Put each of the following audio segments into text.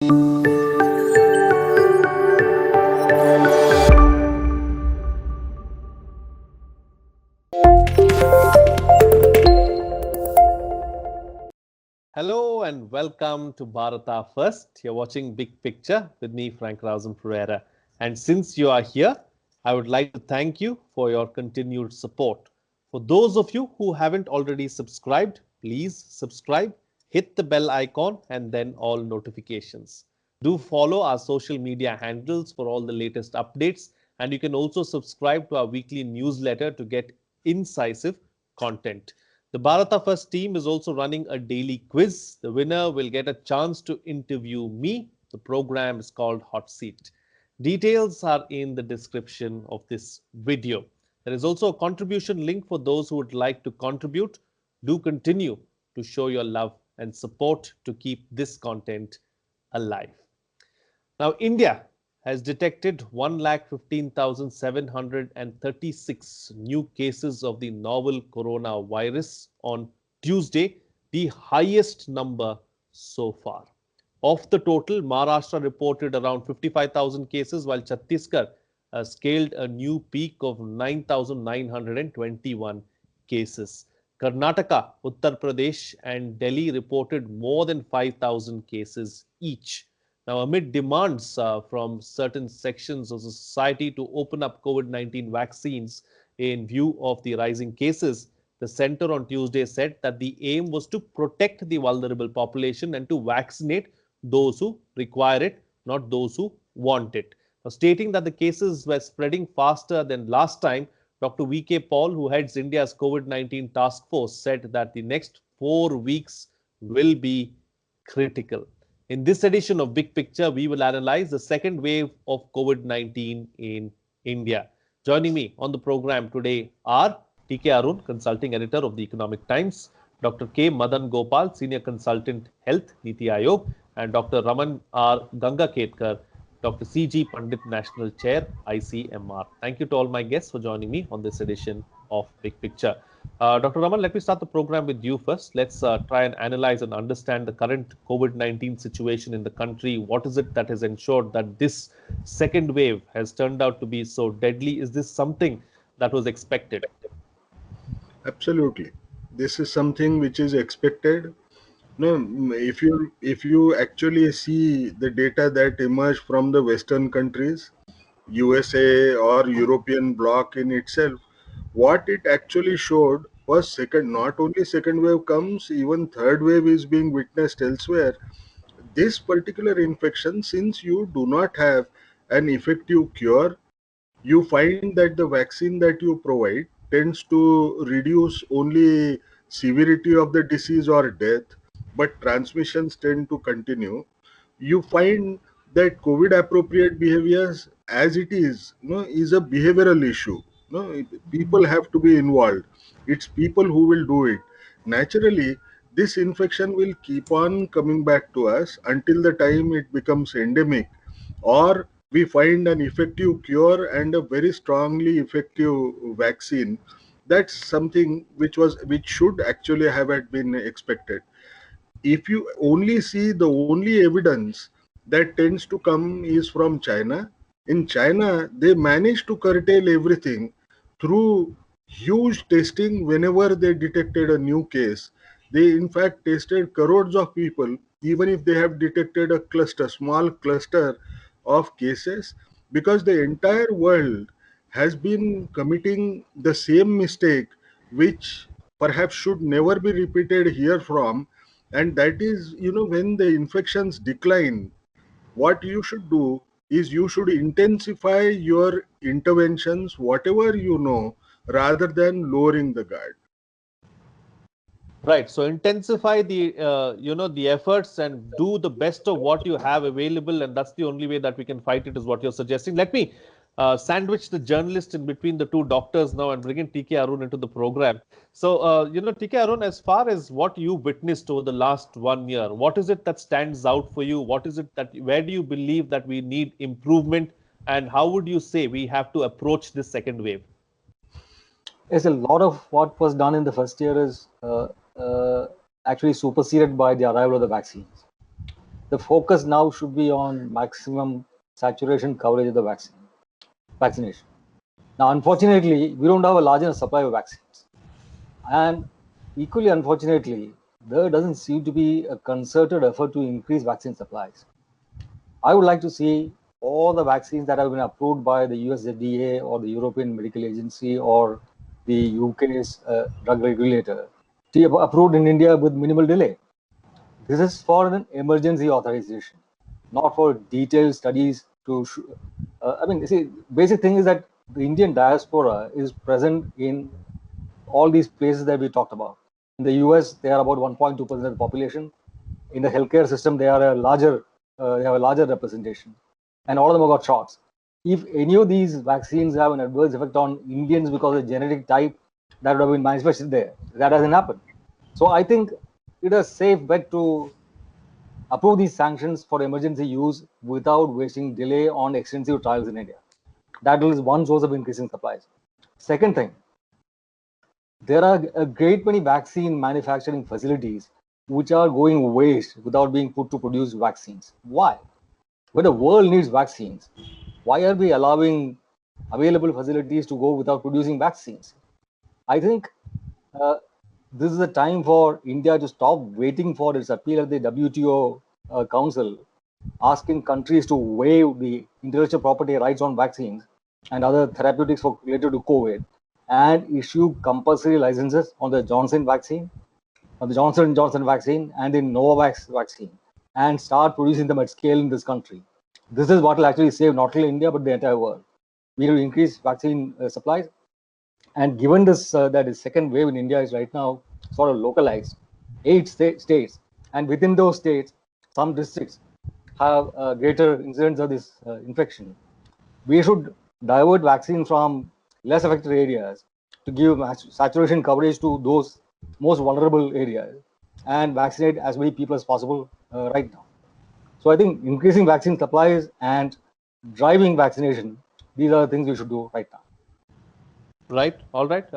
Hello and welcome to Bharata First. You're watching Big Picture with me, Frank Rausam Pereira. And since you are here, I would like to thank you for your continued support. For those of you who haven't already subscribed, please subscribe, hit the bell icon, and then all notifications. Do follow our social media handles for all the latest updates, and you can also subscribe to our weekly newsletter to get incisive content. The Bharata First team is also running a daily quiz. The winner will get a chance to interview me. The program is called Hot Seat. Details are in the description of this video. There is also a contribution link for those who would like to contribute. Do continue to show your love and support to keep this content alive. Now, India has detected 1,15,736 new cases of the novel coronavirus on Tuesday, the highest number so far. Of the total, Maharashtra reported around 55,000 cases, while Chhattisgarh scaled a new peak of 9,921 cases. Karnataka, Uttar Pradesh, and Delhi reported more than 5,000 cases each. Now, amid demands from certain sections of the society to open up COVID-19 vaccines in view of the rising cases, the center on Tuesday said that the aim was to protect the vulnerable population and to vaccinate those who require it, not those who want it. Now, stating that the cases were spreading faster than last time, Dr. V.K. Paul, who heads India's COVID-19 task force, said that the next 4 weeks will be critical. In this edition of Big Picture, we will analyze the second wave of COVID-19 in India. Joining me on the program today are T.K. Arun, consulting editor of the Economic Times, Dr. K. Madan Gopal, senior consultant health, Niti Aayog, and Dr. Raman R. Gangaketkar, Dr. C.G. Pandit, National Chair, ICMR. Thank you to all my guests for joining me on this edition of Big Picture. Dr. Raman, let me start the program with you first. Let's try and analyze and understand the current COVID-19 situation in the country. What is it that has ensured that this second wave has turned out to be so deadly? Is this something that was expected? Absolutely. This is something which is expected. No, if you actually see the data that emerged from the Western countries, USA or European bloc in itself, what it actually showed was second. Not only second wave comes, even third wave is being witnessed elsewhere. This particular infection, since you do not have an effective cure, you find that the vaccine that you provide tends to reduce only severity of the disease or death, but transmissions tend to continue. You find that COVID appropriate behaviors, as it is, is a behavioral issue. People have to be involved. It's people who will do it. Naturally, this infection will keep on coming back to us until the time it becomes endemic, or we find an effective cure and a very strongly effective vaccine. That's something which should actually have had been expected. If you only see, the only evidence that tends to come is from China. In China, they managed to curtail everything through huge testing. Whenever they detected a new case, they in fact tested crores of people, even if they have detected a cluster, small cluster of cases, because the entire world has been committing the same mistake, which perhaps should never be repeated here from. And that is, when the infections decline, what you should do is you should intensify your interventions, whatever you know, rather than lowering the guard. Right. So intensify the the efforts and do the best of what you have available, and that's the only way that we can fight it, is what you're suggesting. Let me sandwich the journalist in between the two doctors now and bring in TK Arun into the program. So TK Arun, as far as what you witnessed over the last 1 year, what is it that stands out for you? What is it that, where do you believe that we need improvement, and how would you say we have to approach this second wave? Yes, a lot of what was done in the first year is actually superseded by the arrival of the vaccines. the focus now should be on maximum saturation coverage of the vaccination. Now, unfortunately, we don't have a large enough supply of vaccines. And equally unfortunately, there doesn't seem to be a concerted effort to increase vaccine supplies. I would like to see all the vaccines that have been approved by the US FDA or the European Medical Agency or the UK's drug regulator to be approved in India with minimal delay. This is for an emergency authorization, not for detailed studies to. I mean, see, basic thing is that the Indian diaspora is present in all these places that we talked about. In the US, they are about 1.2% of the population. In the healthcare system, they are they have a larger representation, and all of them have got shots. If any of these vaccines have an adverse effect on Indians because of the genetic type that would have been manufactured there, that hasn't happened. So I think it is a safe bet to approve these sanctions for emergency use without wasting delay on extensive trials in India. That is one source of increasing supplies. Second thing, there are a great many vaccine manufacturing facilities which are going waste without being put to produce vaccines. Why? When the world needs vaccines, why are we allowing available facilities to go without producing vaccines? I think this is the time for India to stop waiting for its appeal at the WTO Council, asking countries to waive the intellectual property rights on vaccines and other therapeutics related to COVID, and issue compulsory licenses on the Johnson vaccine, on the Johnson & Johnson vaccine, and the Novavax vaccine, and start producing them at scale in this country. This is what will actually save not only India but the entire world. We need to increase vaccine supplies. And given this, that is second wave in India is right now sort of localized, 8 states, and within those states, some districts have greater incidence of this infection. We should divert vaccine from less affected areas to give saturation coverage to those most vulnerable areas and vaccinate as many people as possible right now. So I think increasing vaccine supplies and driving vaccination, these are the things we should do right now. Right. All right.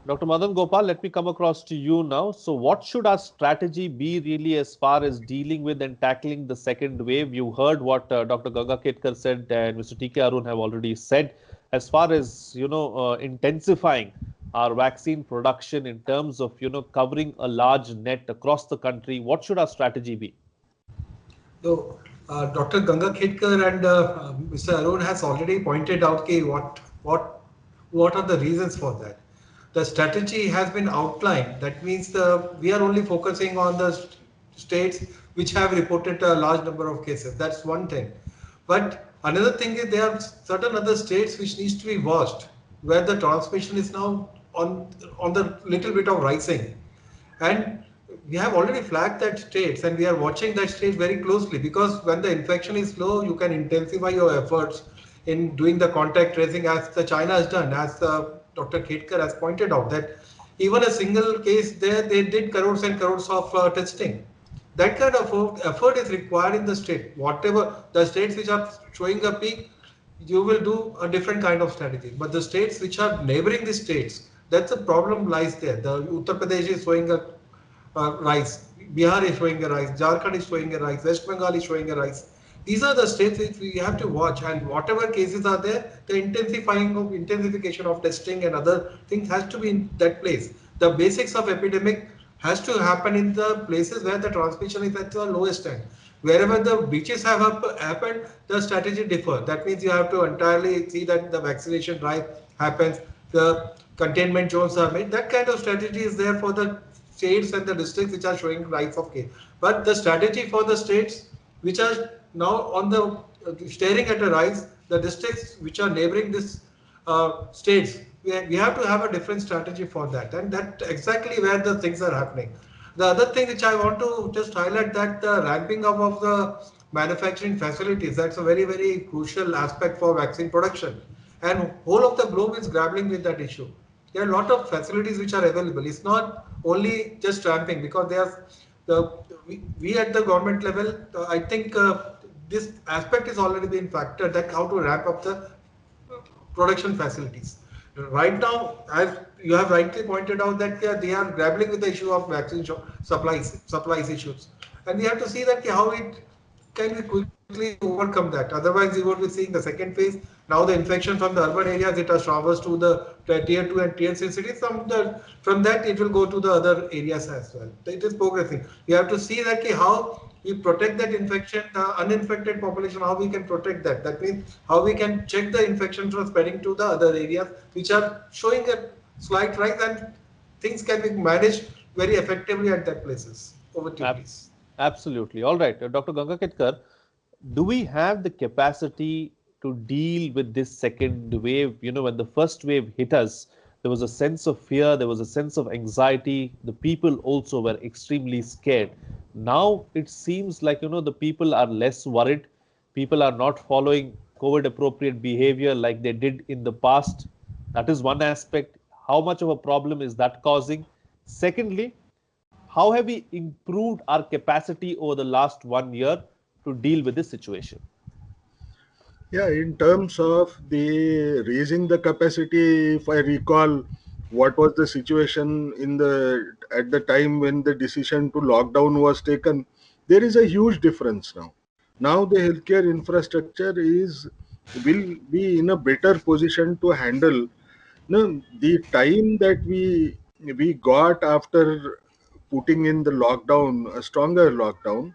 Dr. Madan Gopal, let me come across to you now. So what should our strategy be really as far as dealing with and tackling the second wave? You heard what Dr. Ganga Khetkar said and Mr. T.K. Arun have already said. As far as, intensifying our vaccine production in terms of, covering a large net across the country, what should our strategy be? So, Dr. Ganga Khetkar and Mr. Arun has already pointed out what are the reasons for that. The strategy has been outlined. That means we are only focusing on the states which have reported a large number of cases. That's one thing. But another thing is there are certain other states which needs to be watched, where the transmission is now on the little bit of rising. And we have already flagged that states, and we are watching that state very closely, because when the infection is low, you can intensify your efforts in doing the contact tracing as the China has done, as Dr. Khetkar has pointed out, that even a single case there, they did crores and crores of testing. That kind of effort is required in the state. Whatever the states which are showing a peak, you will do a different kind of strategy. But the states which are neighboring the states, that's the problem lies there. The Uttar Pradesh is showing a rise, Bihar is showing a rise, Jharkhand is showing a rise, West Bengal is showing a rise. These are the states which we have to watch, and whatever cases are there, the intensification of testing and other things has to be in that place. The basics of epidemic has to happen in the places where the transmission is at the lowest end. Wherever the breaches have happened, the strategy differ. That means you have to entirely see that the vaccination drive happens, the containment zones are made. That kind of strategy is there for the states and the districts which are showing rise of case. But the strategy for the states which are now on the staring at a rise, the districts which are neighboring this states, we have to have a different strategy for that, and that exactly where the things are happening. The other thing which I want to just highlight, that the ramping up of the manufacturing facilities, that's a very, very crucial aspect for vaccine production, and whole of the globe is grappling with that issue. There are a lot of facilities which are available. It's not only just ramping, because we at the government level, I think this aspect is already being factored, that how to ramp up the production facilities. Right now, as you have rightly pointed out, that they are grappling with the issue of vaccine supplies issues. and we have to see that how it can we quickly overcome that. Otherwise, we would be seeing the second phase. Now the infection from the urban areas, it has traversed to the tier 2 and tier 3 cities. From that, it will go to the other areas as well. It is progressing. We have to see that how we protect that infection, the uninfected population, how we can protect that. That means how we can check the infection from spreading to the other areas, which are showing a slight rise, and things can be managed very effectively at that places. Over to you, Ab- please. Absolutely. All right. Dr. Gangaketkar, do we have the capacity to deal with this second wave? When the first wave hit us, there was a sense of fear, there was a sense of anxiety. The people also were extremely scared. Now it seems like, the people are less worried. People are not following COVID appropriate behavior like they did in the past. That is one aspect. How much of a problem is that causing? Secondly, how have we improved our capacity over the last 1 year to deal with this situation? Yeah, in terms of the raising the capacity, if I recall what was the situation in the at the time when the decision to lockdown was taken, there is a huge difference now. Now the healthcare infrastructure will be in a better position to handle. No, the time that we got after putting in the lockdown, a stronger lockdown,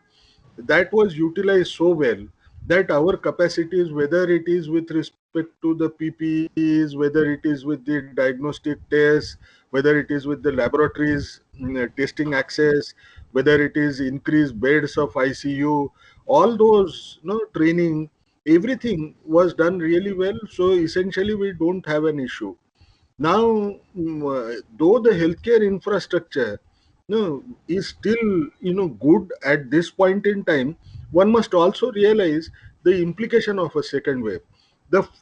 that was utilized so well that our capacities, whether it is with respect to the PPEs, whether it is with the diagnostic tests, whether it is with the laboratories testing access, whether it is increased beds of ICU, all those training, everything was done really well. So essentially, we don't have an issue. Now, though the healthcare infrastructure is still good at this point in time, one must also realize the implication of a second wave.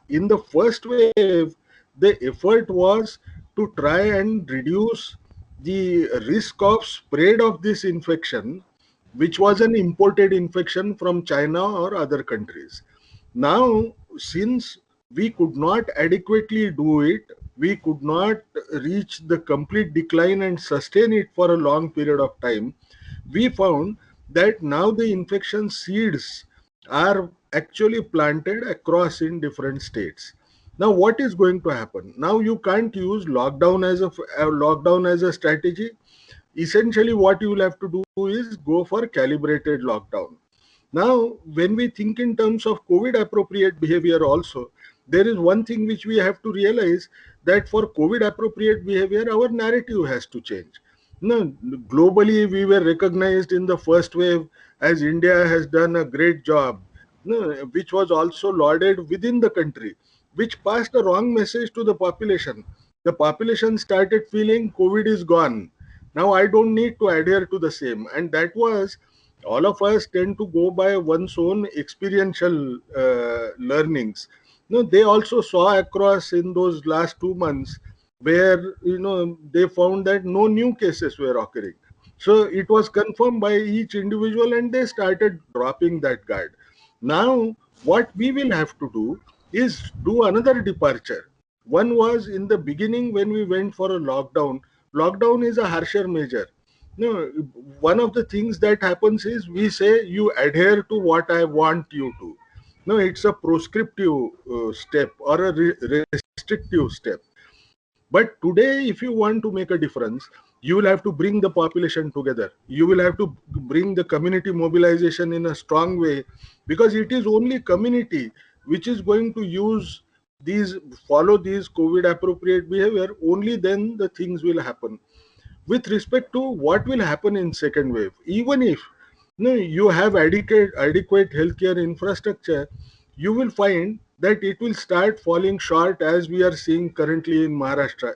In the first wave, the effort was to try and reduce the risk of spread of this infection, which was an imported infection from China or other countries. Now, since we could not adequately do it, we could not reach the complete decline and sustain it for a long period of time, we found that now the infection seeds are actually planted across in different states. Now what is going to happen? Now you can't use lockdown as a strategy. Essentially what you will have to do is go for calibrated lockdown. Now, when we think in terms of COVID appropriate behavior, also, there is one thing which we have to realize, that for COVID appropriate behavior, our narrative has to change. No, globally, we were recognized in the first wave as India has done a great job, no, which was also lauded within the country, which passed a wrong message to the population. The population started feeling COVID is gone. Now I don't need to adhere to the same. And that was, all of us tend to go by one's own experiential learnings. They also saw across in those last 2 months where they found that no new cases were occurring. So it was confirmed by each individual, and they started dropping that guard. Now what we will have to do is do another departure. One was in the beginning when we went for a lockdown. Lockdown is a harsher measure. No, one of the things that happens is we say you adhere to what I want you to. No, it's a prescriptive step or a restrictive step. But today, if you want to make a difference, you will have to bring the population together. You will have to bring the community mobilization in a strong way, because it is only community which is going to follow these COVID appropriate behavior. Only then the things will happen. With respect to what will happen in second wave, even if you have adequate healthcare infrastructure, you will find that it will start falling short, as we are seeing currently in Maharashtra.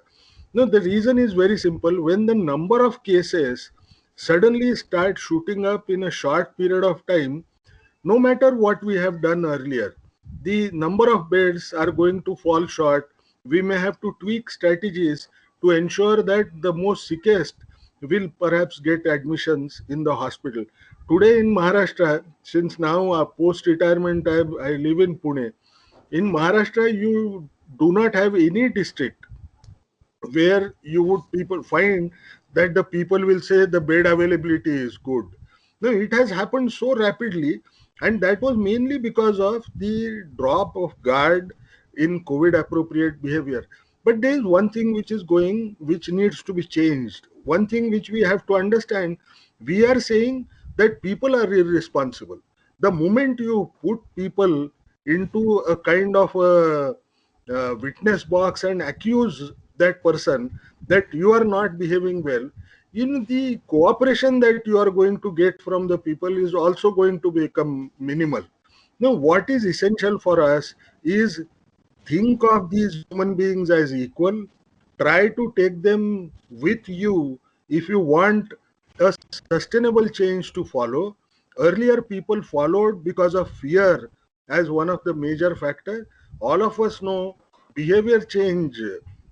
No, the reason is very simple. When the number of cases suddenly start shooting up in a short period of time, no matter what we have done earlier, the number of beds are going to fall short. We may have to tweak strategies to ensure that the most sickest will perhaps get admissions in the hospital. Today in Maharashtra, since now post retirement I live in Pune, in Maharashtra you do not have any district where you would people find that the people will say the bed availability is good. No, it has happened so rapidly, and that was mainly because of the drop of guard in COVID appropriate behavior. But there is one thing which is going, which needs to be changed. One thing which we have to understand, we are saying that people are irresponsible. The moment you put people into a kind of a witness box and accuse that person that you are not behaving well, the cooperation that you are going to get from the people is also going to become minimal. Now, what is essential for us is think of these human beings as equal, try to take them with you if you want a sustainable change to follow. Earlier people followed because of fear as one of the major factors. All of us know behavior change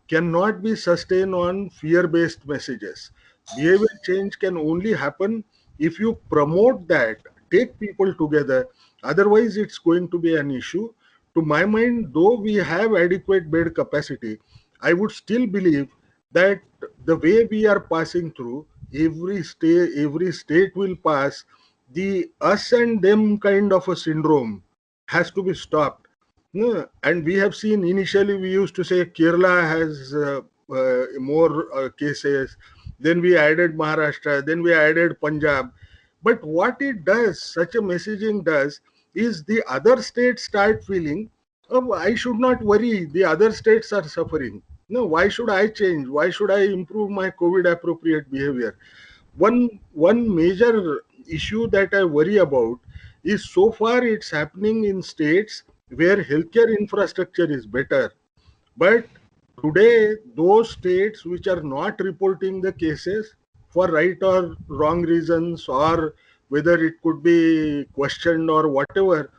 cannot be sustained on fear based messages. Behavior change can only happen if you promote that, take people together. Otherwise it's going to be an issue. To my mind, though we have adequate bed capacity, I would still believe that the way we are passing through, every state will pass, the us and them kind of a syndrome has to be stopped. No, and we have seen initially we used to say Kerala has more cases, then we added Maharashtra, then we added Punjab. But what it does, such a messaging does, is the other states start feeling, oh, I should not worry, the other states are suffering. No, why should I change? Why should I improve my COVID appropriate behavior? One major issue that I worry about is so far it's happening in states where healthcare infrastructure is better. But today, those states which are not reporting the cases for right or wrong reasons, or whether it could be questioned or whatever,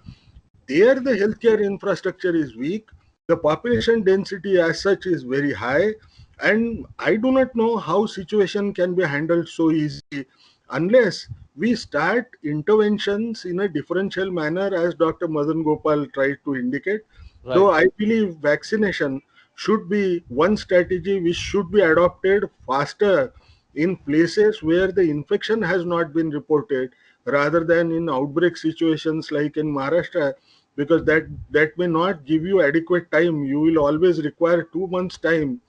there the healthcare infrastructure is weak, the population density as such is very high, and I do not know how situation can be handled so easily unless we start interventions in a differential manner, as Dr. Madan Gopal tried to indicate. Though Right. I believe vaccination should be one strategy which should be adopted faster in places where the infection has not been reported, rather than in outbreak situations like in Maharashtra, because that may not give you adequate time. You will always require 2 months time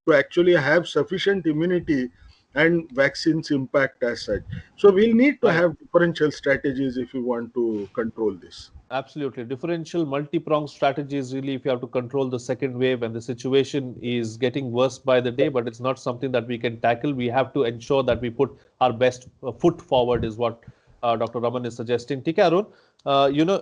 to actually have sufficient immunity and vaccines impact as such. So we'll need to Right. have differential strategies if we want to control this. Absolutely. Differential multi-pronged strategies really if you have to control the second wave and the situation is getting worse by the day, but it's not something that we can tackle. We have to ensure that we put our best foot forward is what Dr. Raman is suggesting. TK Arun,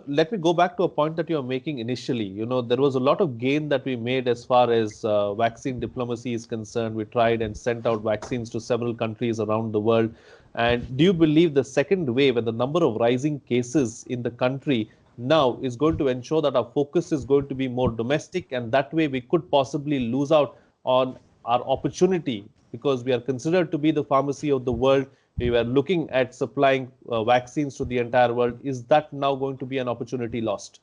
let me go back to a point that you were making initially. There was a lot of gain that we made as far as vaccine diplomacy is concerned. We tried and sent out vaccines to several countries around the world. And do you believe the second wave and the number of rising cases in the country now is going to ensure that our focus is going to be more domestic, and that way we could possibly lose out on our opportunity because we are considered to be the pharmacy of the world. We were looking at supplying vaccines to the entire world. Is that now going to be an opportunity lost?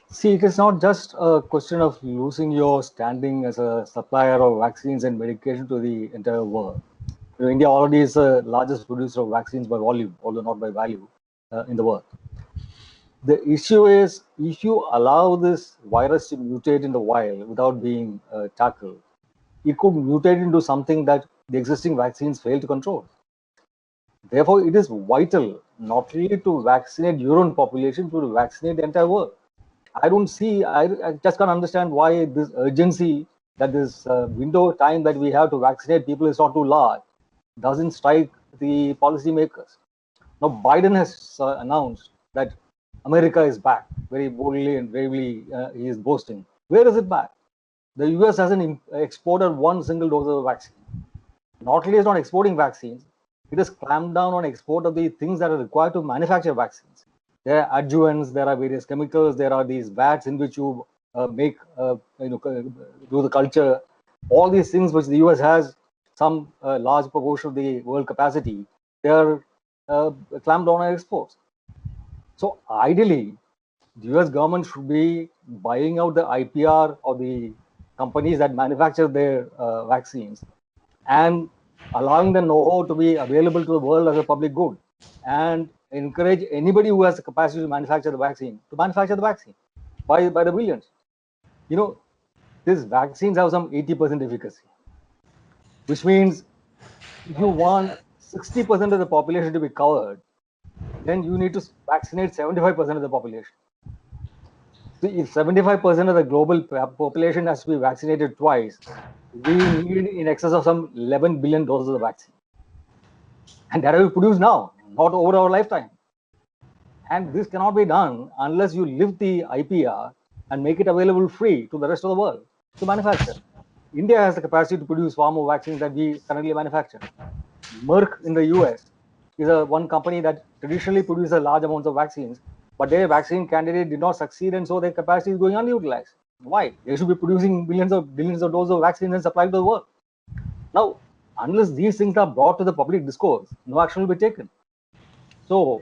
See, it is not just a question of losing your standing as a supplier of vaccines and medication to the entire world. India already is the largest producer of vaccines by volume, although not by value, in the world. The issue is, if you allow this virus to mutate in the wild without being tackled, it could mutate into something that the existing vaccines fail to control. Therefore, it is vital not really to vaccinate your own population, but to vaccinate the entire world. I don't see, I just can't understand why this urgency, that this window of time that we have to vaccinate people is not too large, doesn't strike the policymakers. Now, Biden has announced that America is back very boldly and bravely. He is boasting. Where is it back? The US hasn't exported one single dose of vaccine. Not only is not exporting vaccines, it has clamped down on export of the things that are required to manufacture vaccines. There are adjuvants, there are various chemicals, there are these vats in which you do the culture. All these things which the US has some large proportion of the world capacity, they are clamped down on exports. So ideally, the US government should be buying out the IPR of the companies that manufacture their vaccines and allowing the know-how to be available to the world as a public good. and encourage anybody who has the capacity to manufacture the vaccine by the billions. You know, these vaccines have some 80% efficacy, which means if you want 60% of the population to be covered, then you need to vaccinate 75% of the population. So if 75% of the global population has to be vaccinated twice, we need in excess of some 11 billion doses of vaccine. And that will be produced now, not over our lifetime. And this cannot be done unless you lift the IPR and make it available free to the rest of the world to manufacture. India has the capacity to produce far more vaccines than we currently manufacture. Merck in the US is one company that traditionally produces large amounts of vaccines, but their vaccine candidate did not succeed, and so their capacity is going unutilized. Why? They should be producing billions of doses of vaccines and supplying to the world. Now, unless these things are brought to the public discourse, no action will be taken. So,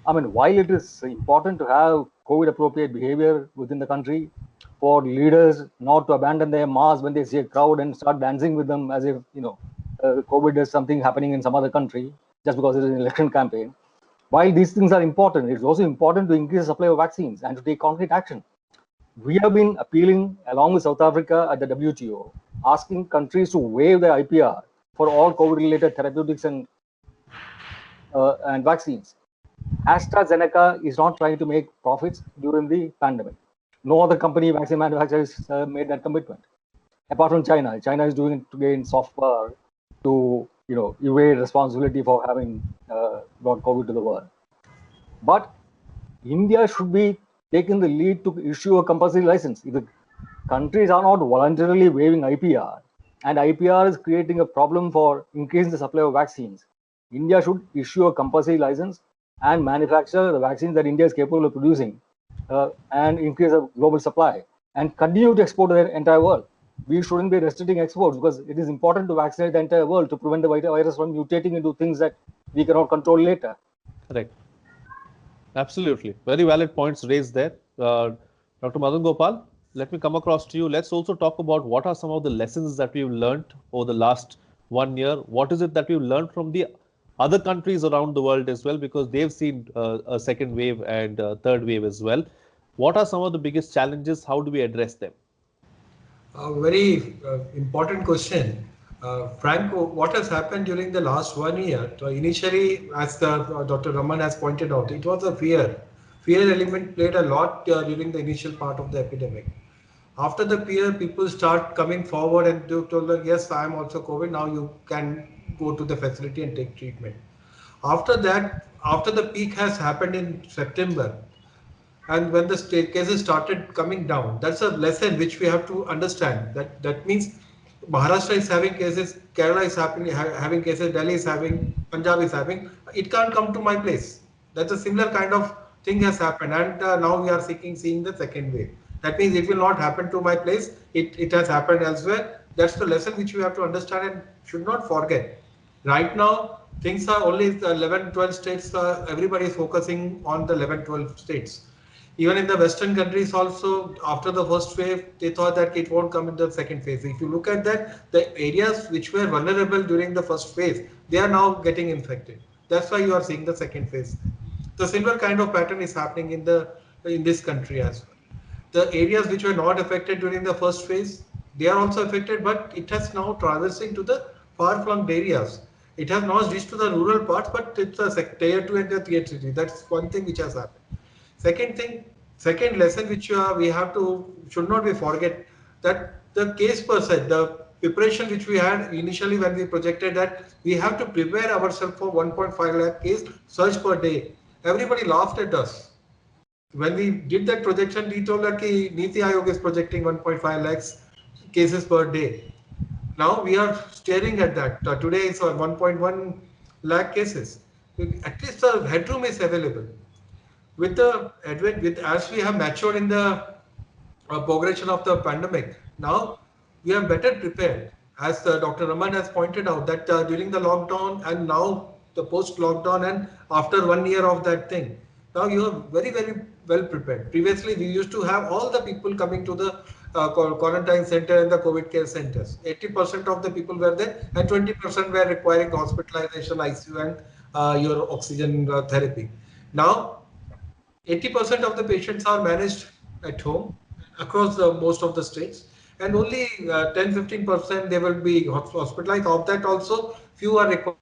I mean, while it is important to have COVID appropriate behavior within the country, for leaders not to abandon their masks when they see a crowd and start dancing with them as if, COVID is something happening in some other country just because it is an election campaign. While these things are important, it's also important to increase the supply of vaccines and to take concrete action. We have been appealing, along with South Africa at the WTO, asking countries to waive their IPR for all COVID-related therapeutics and vaccines. AstraZeneca is not trying to make profits during the pandemic. No other company, vaccine manufacturers, made that commitment. Apart from China, China is doing it to gain soft power to evade responsibility for having brought COVID to the world. But India should be taking the lead to issue a compulsory license. If the countries are not voluntarily waiving IPR, and IPR is creating a problem for increasing the supply of vaccines, India should issue a compulsory license and manufacture the vaccines that India is capable of producing and increase the global supply and continue to export to the entire world. We shouldn't be restricting exports because it is important to vaccinate the entire world to prevent the virus from mutating into things that we cannot control later. Correct. Absolutely. Very valid points raised there. Dr. Madan Gopal, let me come across to you. Let's also talk about what are some of the lessons that we've learned over the last 1 year. What is it that we've learned from the other countries around the world as well, because they've seen a second wave and third wave as well. What are some of the biggest challenges? How do we address them? A very important question. Franco, what has happened during the last 1 year? So initially, as Dr. Raman has pointed out, it was a fear. Fear element played a lot during the initial part of the epidemic. After the fear, people start coming forward and told them, yes, I am also COVID. Now you can go to the facility and take treatment. After that, after the peak has happened in September, and when the cases started coming down, that's a lesson which we have to understand. That means Maharashtra is having cases, Kerala is having cases, Delhi is having, Punjab is having. It can't come to my place. That's a similar kind of thing has happened, and now we are seeing the second wave. That means it will not happen to my place. It has happened elsewhere. That's the lesson which we have to understand and should not forget. Right now, things are only the 11, 12 states. Everybody is focusing on the 11, 12 states. Even in the Western countries also, after the first wave, they thought that it won't come in the second phase. If you look at that, the areas which were vulnerable during the first phase, they are now getting infected. That's why you are seeing the second phase. The similar kind of pattern is happening in this country as well. The areas which were not affected during the first phase, they are also affected, but it has now traversing to the far-flung areas. It has not reached to the rural parts, but it's a tier 2 and the tier 3. That's one thing which has happened. Second lesson which we should not be forget, that the case per se, the preparation which we had initially when we projected that we have to prepare ourselves for 1.5 lakh case surge per day. Everybody laughed at us. When we did that projection, we told that Niti Aayog is projecting 1.5 lakhs cases per day. Now we are staring at that. Today it's 1.1 lakh cases. At least the headroom is available. With the advent, as we have matured in the progression of the pandemic, now we are better prepared. As Dr. Raman has pointed out, that during the lockdown and now the post-lockdown and after 1 year of that thing, now you are very, very well prepared. Previously, we used to have all the people coming to the quarantine center and the COVID care centers. 80% of the people were there and 20% were requiring hospitalization, ICU and your oxygen therapy. Now, 80% of the patients are managed at home across most of the states, and only 10-15% they will be hospitalized. Of that also, few are requiring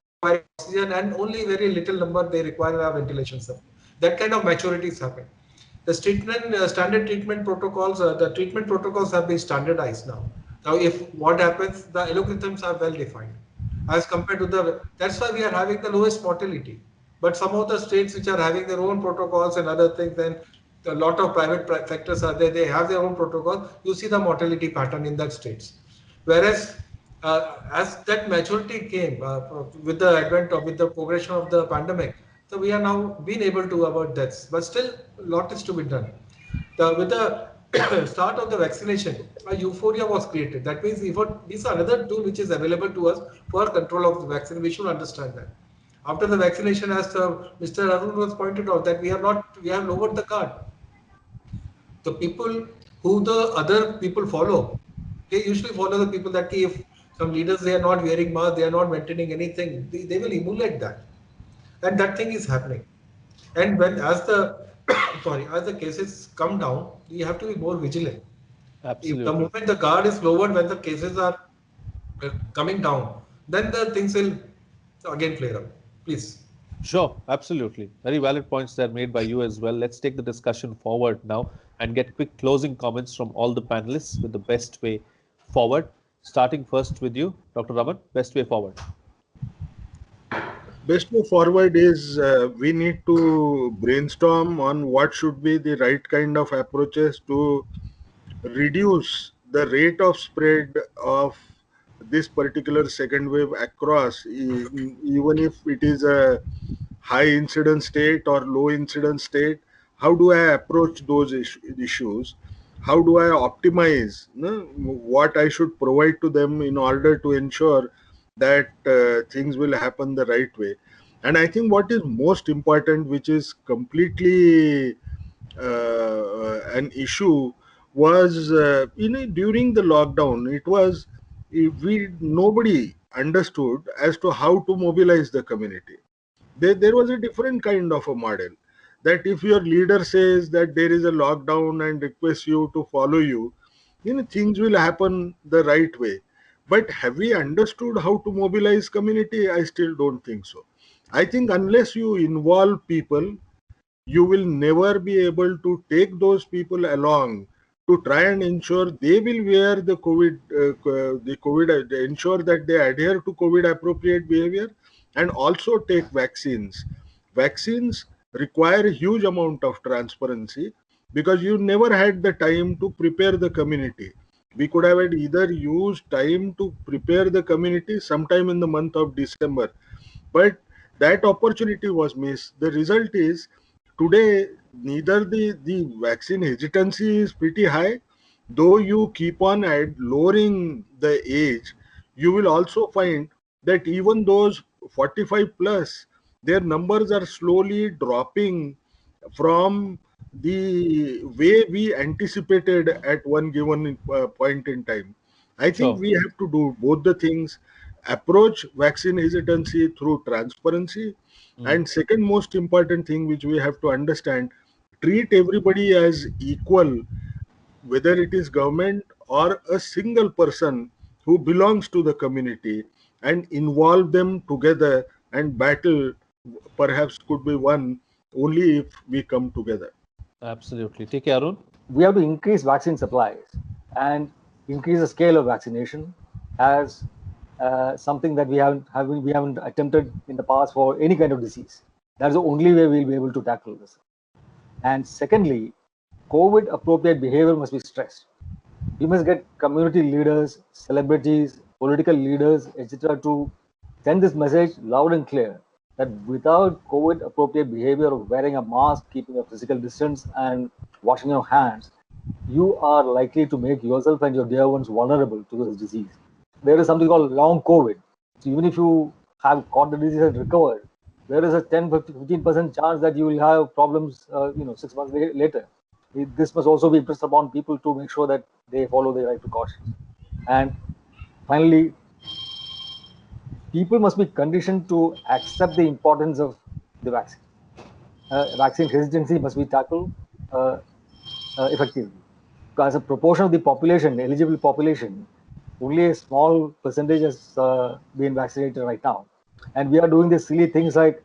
oxygen, and only very little number they require a ventilation support. That kind of maturity is happening. The treatment, standard treatment protocols, the treatment protocols have been standardized now. Now, if what happens, the algorithms are well defined as compared to the. That's why we are having the lowest mortality. But some of the states which are having their own protocols and other things, then a lot of private sectors are there. They have their own protocol. You see the mortality pattern in that states. Whereas as that maturity came with the advent of with the progression of the pandemic, so we are now being able to avoid deaths, but still a lot is to be done. With the start of the vaccination, a euphoria was created. That means if this is another tool which is available to us for control of the vaccine. We should understand that. After the vaccination, as Mr. Arun was pointed out, that we have lowered the guard. The people who the other people follow, they usually follow the people that if some leaders they are not wearing masks, they are not maintaining anything, they will emulate that, and that thing is happening. And when as the as the cases come down, we have to be more vigilant. If the Absolutely. moment the guard is lowered, when the cases are coming down, then the things will again flare up. Please. Sure, absolutely. Very valid points there made by you as well. Let's take the discussion forward now and get quick closing comments from all the panelists with the best way forward. Starting first with you, Dr. Raman, best way forward. Best way forward is we need to brainstorm on what should be the right kind of approaches to reduce the rate of spread of this particular second wave across, even if it is a high incidence state or low incidence state. How do I approach those issues? How do I optimize what I should provide to them in order to ensure that things will happen the right way? And I think what is most important, which is completely an issue, was during the lockdown. It was we nobody understood as to how to mobilize the community. There was a different kind of a model, that if your leader says that there is a lockdown and requests you to follow you, things will happen the right way. But have we understood how to mobilize community? I still don't think so. I think unless you involve people, you will never be able to take those people along to try and ensure they will wear the COVID, ensure that they adhere to COVID appropriate behavior, and also take vaccines. Vaccines require a huge amount of transparency, because you never had the time to prepare the community. We could have had either used time to prepare the community sometime in the month of December, but that opportunity was missed. The result is today neither the vaccine hesitancy is pretty high, though you keep on lowering the age. You will also find that even those 45 plus, their numbers are slowly dropping from the way we anticipated at one given point in time. I think Sure. we have to do both the things: approach vaccine hesitancy through transparency, Mm. and second most important thing which we have to understand, treat everybody as equal, whether it is government or a single person who belongs to the community, and involve them together, and battle perhaps could be won only if we come together. Absolutely. Take care, Arun. We have to increase vaccine supplies and increase the scale of vaccination as something that we haven't attempted in the past for any kind of disease. That's the only way we'll be able to tackle this. And secondly, COVID appropriate behavior must be stressed. We must get community leaders, celebrities, political leaders, etc., to send this message loud and clear that without COVID appropriate behavior of wearing a mask, keeping a physical distance, and washing your hands, you are likely to make yourself and your dear ones vulnerable to this disease. There is something called long COVID. So even if you have caught the disease and recovered, there is a 10-15% chance that you will have problems 6 months later. This must also be impressed upon people to make sure that they follow the right precautions. And finally, people must be conditioned to accept the importance of the vaccine. Vaccine hesitancy must be tackled effectively. As a proportion of the population, eligible population, only a small percentage has been vaccinated right now. And we are doing these silly things like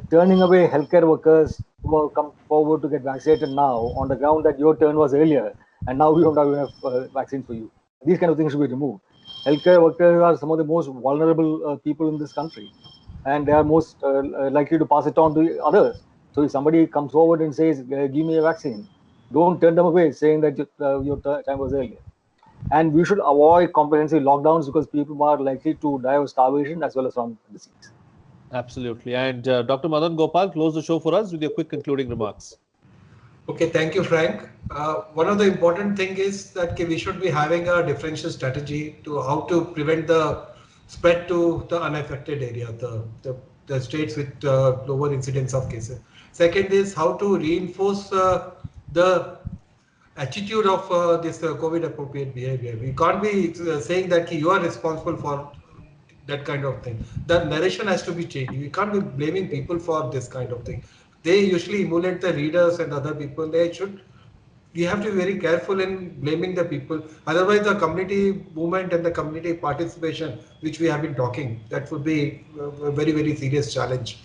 turning away healthcare workers who have come forward to get vaccinated now on the ground that your turn was earlier and now we don't have enough vaccines for you. These kind of things should be removed. Healthcare workers are some of the most vulnerable people in this country, and they are most likely to pass it on to others. So if somebody comes forward and says, give me a vaccine, don't turn them away saying that your time was earlier. And we should avoid comprehensive lockdowns because people are likely to die of starvation as well as from disease. Absolutely. And Dr. Madan Gopal, close the show for us with your quick concluding remarks. Okay, thank you, Frank. One of the important thing is that we should be having a differential strategy to how to prevent the spread to the unaffected area, the states with lower incidence of cases. Second is how to reinforce the attitude of this COVID appropriate behavior. We can't be saying that you are responsible for that kind of thing. The narration has to be changed. We can't be blaming people for this kind of thing. They usually emulate the readers and other people. We have to be very careful in blaming the people. Otherwise, the community movement and the community participation, which we have been talking, that would be a very, very serious challenge.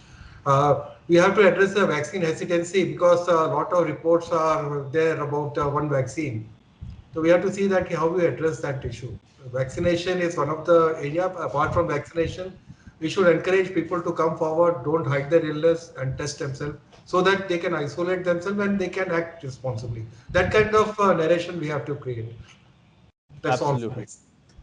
We have to address the vaccine hesitancy because a lot of reports are there about one vaccine. So we have to see that how we address that issue. Vaccination is one of the area. Apart from vaccination, we should encourage people to come forward, don't hide their illness and test themselves so that they can isolate themselves and they can act responsibly. That kind of narration we have to create. That's Absolutely.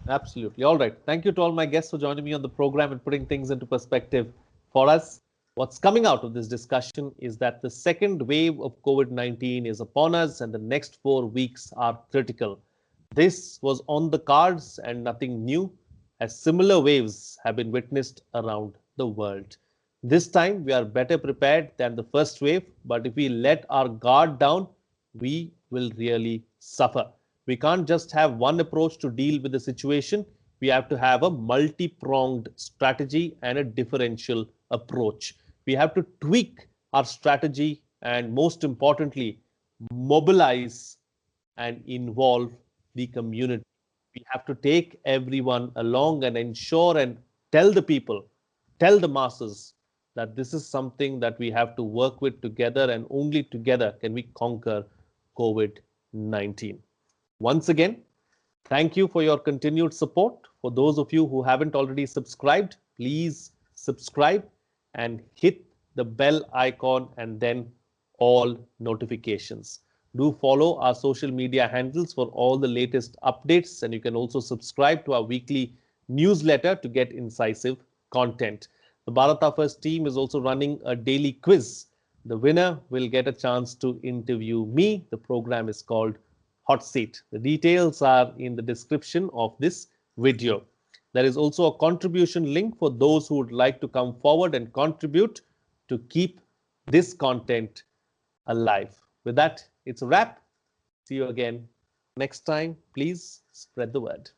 all. Absolutely. All right. Thank you to all my guests for joining me on the program and putting things into perspective for us. What's coming out of this discussion is that the second wave of COVID-19 is upon us and the next 4 weeks are critical. This was on the cards and nothing new, as similar waves have been witnessed around the world. This time we are better prepared than the first wave, but if we let our guard down, we will really suffer. We can't just have one approach to deal with the situation. We have to have a multi-pronged strategy and a differential approach. We have to tweak our strategy and, most importantly, mobilize and involve the community. We have to take everyone along and ensure and tell the people, tell the masses that this is something that we have to work with together, and only together can we conquer COVID-19. Once again, thank you for your continued support. For those of you who haven't already subscribed, please subscribe and hit the bell icon and then all notifications. Do follow our social media handles for all the latest updates, and you can also subscribe to our weekly newsletter to get incisive content. The Bharata First team is also running a daily quiz. The winner will get a chance to interview me. The program is called Hot Seat. The details are in the description of this video. There is also a contribution link for those who would like to come forward and contribute to keep this content alive. With that, it's a wrap. See you again next time. Please spread the word.